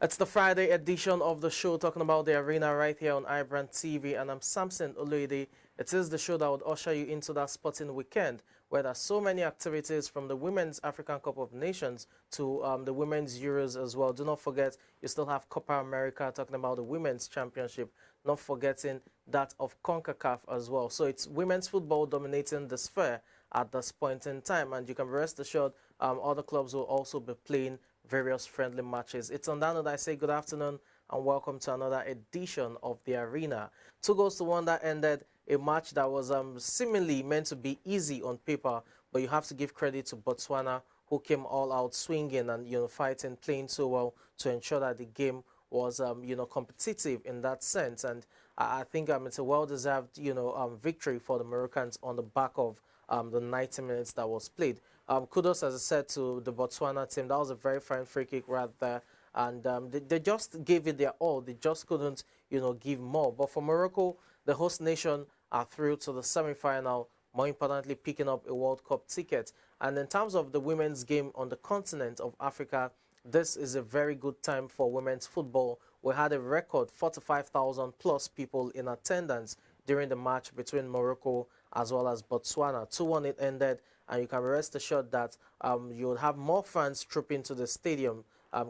It's the Friday edition of the show talking about the arena right here on iBrandTV, and I'm Samson Oloide. It is the show that would usher you into that sporting weekend where there's so many activities from the Women's African Cup of Nations to the Women's Euros as well. Do not forget, you still have Copa America talking about the Women's Championship, not forgetting that of CONCACAF as well. So it's women's football dominating the sphere at this point in time, and you can rest assured other clubs will also be playing various friendly matches. It's on that note I say good afternoon and welcome to another edition of the arena. 2-1 that ended a match that was seemingly meant to be easy on paper, but you have to give credit to Botswana, who came all out swinging and fighting, playing so well to ensure that the game was competitive in that sense. And I think it's a well-deserved victory for the Moroccans on the back of the 90 minutes that was played. Kudos, as I said, to the Botswana team. That was a very fine free kick right there. And they just gave it their all. They just couldn't, give more. But for Morocco, the host nation are through to the semi-final, more importantly, picking up a World Cup ticket. And in terms of the women's game on the continent of Africa, this is a very good time for women's football. We had a record 45,000 plus people in attendance during the match between Morocco as well as Botswana. 2-1 it ended, and you can rest assured that you'll have more fans trooping to the stadium,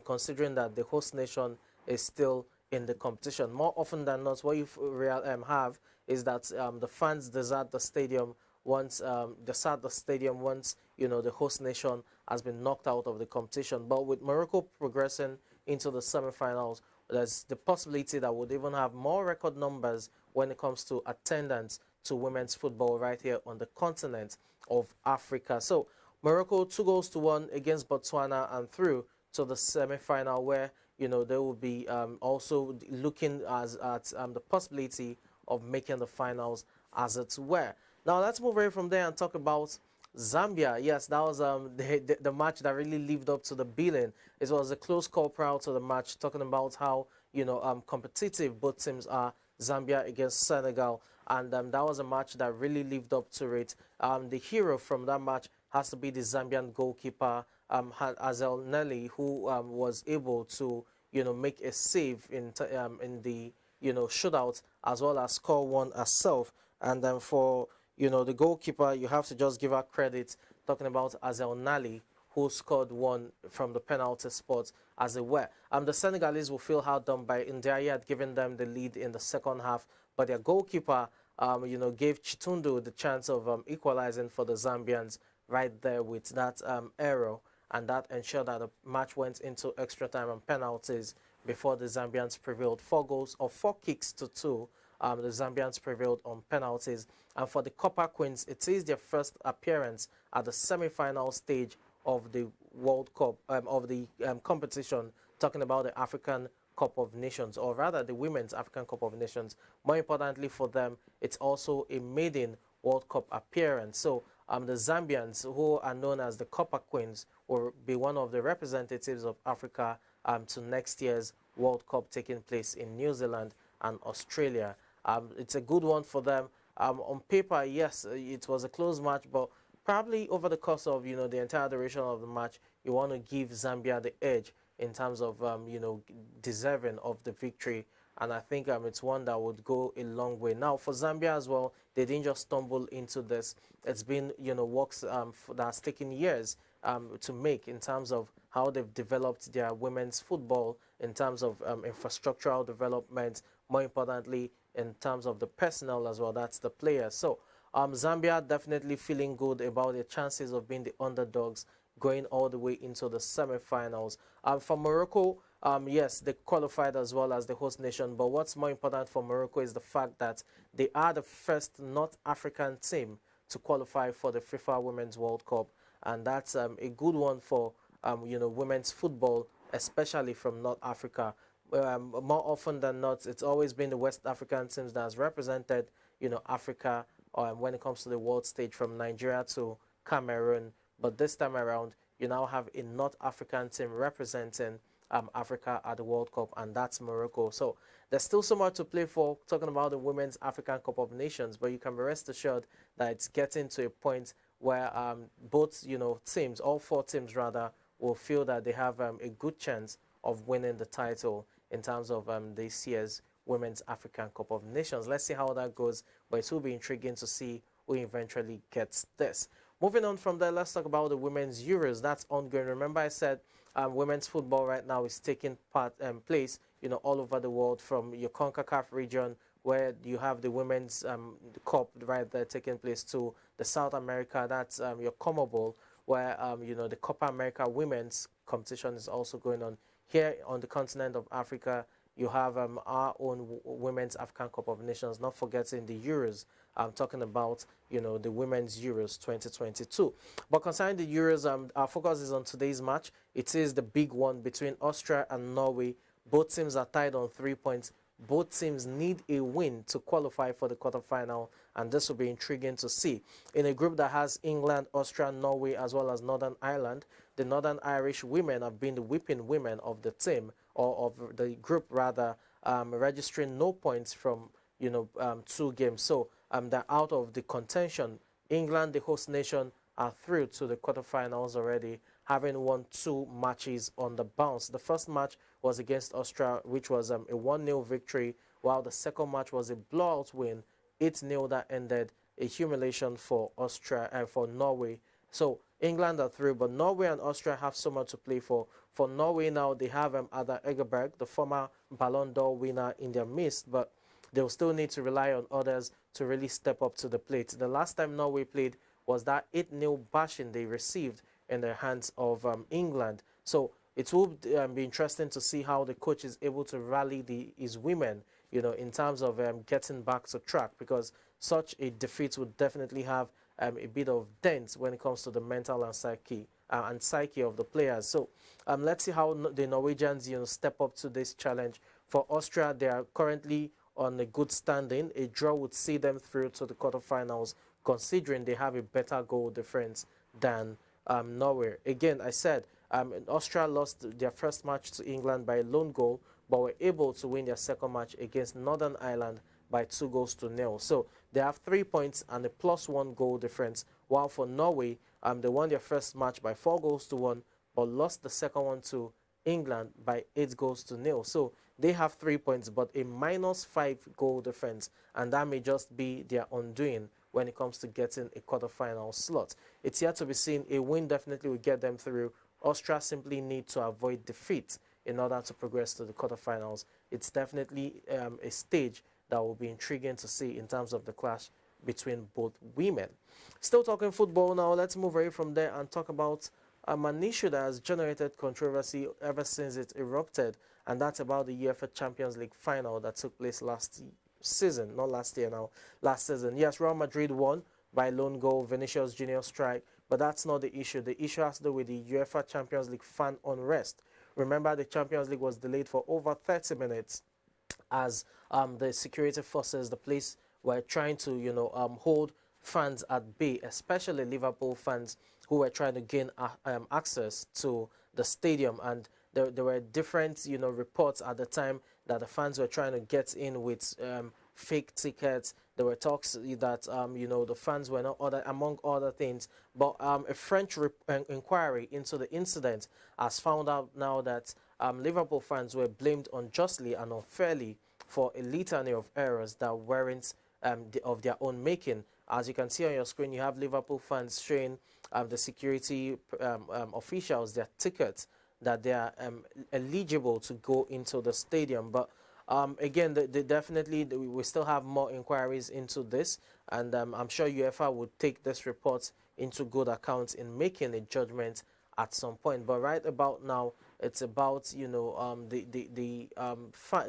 considering that the host nation is still in the competition. More often than not, what you have is that the fans desert the stadium once the host nation has been knocked out of the competition. But with Morocco progressing into the semi-finals, there's the possibility that we'll even have more record numbers when it comes to attendance to women's football right here on the continent of Africa. So Morocco 2-1 against Botswana and through to the semi-final, where they will be also looking at the possibility of making the finals, as it were. Now let's move away from there and talk about Zambia. Yes, that was the match that really lived up to the billing. It was a close call prior to the match, talking about how competitive both teams are. Zambia against Senegal, and that was a match that really lived up to it. The hero from that match has to be the Zambian goalkeeper Azel Nelly, who was able to make a save in the shootout, as well as score one herself. And then for the goalkeeper, you have to just give her credit, talking about Azel Nali, who scored one from the penalty spot, as it were. The Senegalese will feel hard done by Ndiaye had given them the lead in the second half, but their goalkeeper, gave Chitundu the chance of equalizing for the Zambians right there with that error, and that ensured that the match went into extra time and penalties before the Zambians prevailed. 4 kicks to 2. The Zambians prevailed on penalties. And for the Copper Queens, it is their first appearance at the semi-final stage of the World Cup, of the competition, talking about the African Cup of Nations, or rather the Women's African Cup of Nations. More importantly for them, it's also a maiden World Cup appearance. So the Zambians, who are known as the Copper Queens, will be one of the representatives of Africa to next year's World Cup taking place in New Zealand and Australia. It's a good one for them. On paper, yes, it was a close match, but probably over the course of the entire duration of the match, you want to give Zambia the edge in terms of deserving of the victory, and I think it's one that would go a long way. Now for Zambia as well, they didn't just stumble into this. It's been works that's taken years to make, in terms of how they've developed their women's football, in terms of infrastructural development, more importantly in terms of the personnel as well, that's the players. So Zambia definitely feeling good about their chances of being the underdogs going all the way into the semi-finals. For Morocco, yes, they qualified as well as the host nation, but what's more important for Morocco is the fact that they are the first North African team to qualify for the FIFA Women's World Cup, and that's a good one for women's football, especially from North Africa. More often than not, it's always been the West African teams that has represented Africa when it comes to the world stage, from Nigeria to Cameroon. But this time around, you now have a North African team representing Africa at the World Cup, and that's Morocco. So there's still so much to play for, talking about the Women's African Cup of Nations, but you can be rest assured that it's getting to a point where both teams, all 4 teams rather, will feel that they have a good chance of winning the title in terms of this year's Women's African Cup of Nations. Let's see how that goes, but it will be intriguing to see who eventually gets this. Moving on from there, let's talk about the Women's Euros. That's ongoing. Remember I said women's football right now is taking place, all over the world, from your CONCACAF region, where you have the Women's Cup right there taking place, to the South America, that's your CONMEBOL, where, the Copa America Women's competition is also going on. Here on the continent of Africa, you have our own Women's African Cup of Nations, not forgetting the Euros. I'm talking about, the Women's Euros 2022. But concerning the Euros, our focus is on today's match. It is the big one between Austria and Norway. Both teams are tied on 3 points. Both teams need a win to qualify for the quarterfinal, and this will be intriguing to see. In a group that has England, Austria, Norway, as well as Northern Ireland, the Northern Irish women have been the whipping women of the team, or of the group rather, registering no points from 2 games. So they're out of the contention. England, the host nation, are through to the quarterfinals already, having won 2 matches on the bounce. The first match was against Austria, which was a 1-0 victory, while the second match was a blowout win, 8-0, that ended a humiliation for Austria and for Norway. So England are through, but Norway and Austria have so much to play for. For Norway now, they have Ada Egerberg, the former Ballon d'Or winner, in their midst, but they'll still need to rely on others to really step up to the plate. The last time Norway played was that 8-0 bashing they received in the hands of England. So it will be interesting to see how the coach is able to rally his women, in terms of getting back to track, because such a defeat would definitely have a bit of dent when it comes to the mental and psyche of the players. So let's see how the Norwegians step up to this challenge. For Austria, they are currently on a good standing. A draw would see them through to the quarterfinals, considering they have a better goal difference than Norway. Again, I said Austria lost their first match to England by a lone goal, but were able to win their second match against Northern Ireland by 2-0. So they have 3 points and a +1 goal difference, while for Norway, they won their first match by 4-1, but lost the second one to England by 8-0. So they have 3 points, but a -5 goal difference, and that may just be their undoing when it comes to getting a quarterfinal slot. It's yet to be seen. A win definitely will get them through. Austria simply need to avoid defeat in order to progress to the quarterfinals. It's definitely a stage that will be intriguing to see in terms of the clash between both women. Still talking football now, let's move away from there and talk about an issue that has generated controversy ever since it erupted, and that's about the UEFA Champions League final that took place last season, not last year now, last season. Yes, Real Madrid won by lone goal, Vinicius Junior strike, but that's not the issue. The issue has to do with the UEFA Champions League fan unrest. Remember, the Champions League was delayed for over 30 minutes as the security forces, the police, were trying to, hold fans at bay, especially Liverpool fans who were trying to gain access to the stadium. And there were different, reports at the time that the fans were trying to get in with fake tickets. There were talks that, the fans were not ordered, among other things. But a French inquiry into the incident has found out now that Liverpool fans were blamed unjustly and unfairly for a litany of errors that weren't of their own making. As you can see on your screen, you have Liverpool fans showing the security officials their tickets that they are eligible to go into the stadium. But again, we still have more inquiries into this, and I'm sure UEFA would take this report into good account in making a judgment at some point. But right about now, it's about the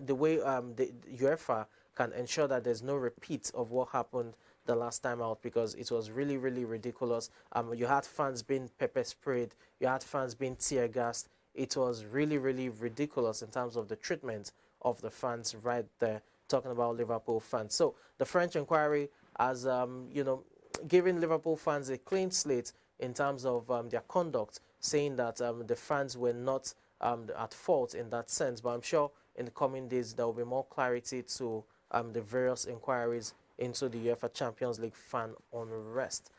way the UEFA can ensure that there's no repeat of what happened the last time out, because it was really, really ridiculous. You had fans being pepper sprayed, you had fans being tear gassed. It was really, really ridiculous in terms of the treatment of the fans right there, talking about Liverpool fans. So the French inquiry has, giving Liverpool fans a clean slate in terms of their conduct, saying that the fans were not at fault in that sense. But I'm sure in the coming days there will be more clarity to the various inquiries into the UEFA Champions League fan unrest.